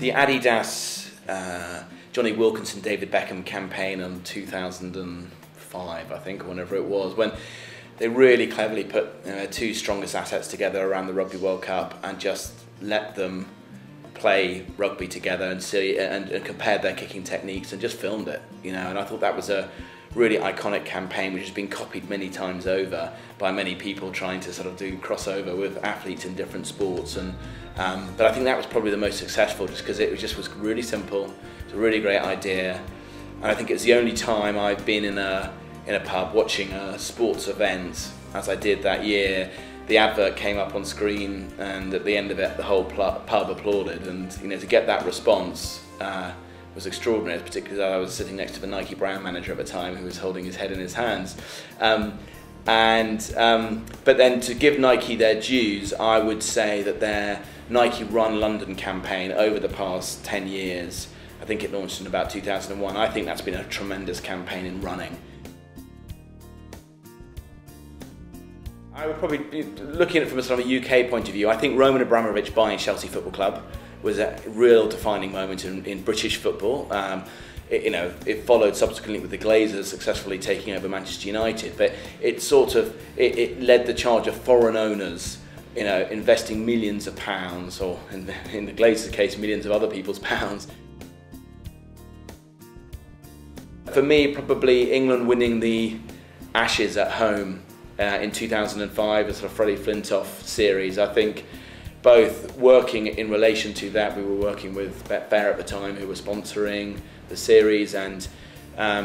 the Adidas Johnny Wilkinson, David Beckham campaign in 2005, I think, or whenever it was, when they really cleverly put two strongest assets together around the Rugby World Cup and just let them play rugby together and see and compared their kicking techniques and just filmed it, and I thought that was a really iconic campaign which has been copied many times over by many people trying to sort of do crossover with athletes in different sports, and but I think that was probably the most successful just because it was really simple. It's a really great idea, and I think it's the only time I've been in a pub watching a sports event, as I did that year. The advert came up on screen, and at the end of it, the whole pub applauded. And to get that response was extraordinary, particularly as I was sitting next to the Nike brand manager at the time, who was holding his head in his hands. But then to give Nike their dues, I would say that their Nike Run London campaign over the past 10 years, I think it launched in about 2001. I think that's been a tremendous campaign in running. I would probably be looking at it from a sort of a UK point of view. I think Roman Abramovich buying Chelsea Football Club was a real defining moment in British football. It followed subsequently with the Glazers successfully taking over Manchester United, but it led the charge of foreign owners, investing millions of pounds, or in the Glazers' case, millions of other people's pounds. For me, probably England winning the Ashes at home in 2005, a sort of Freddie Flintoff series. I think both working in relation to that, we were working with Betfair at the time, who were sponsoring the series, and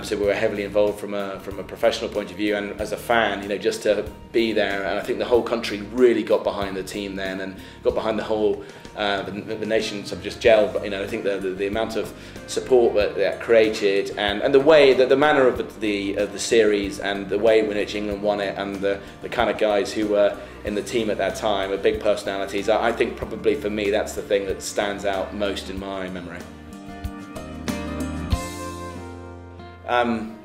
so we were heavily involved from a professional point of view, and as a fan, just to be there. And I think the whole country really got behind the team then, and got behind the whole the nation sort of just gelled. But I think the amount of support that created, and the way that the manner of the series, and the way in which England won it, and the kind of guys who were in the team at that time, are big personalities. I think probably for me that's the thing that stands out most in my memory.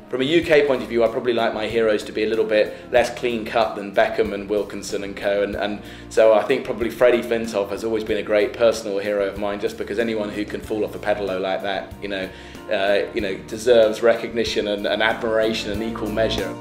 From a UK point of view, I probably like my heroes to be a little bit less clean-cut than Beckham and Wilkinson and co. And so I think probably Freddie Flintoff has always been a great personal hero of mine, just because anyone who can fall off a pedalo like that, deserves recognition and admiration in equal measure.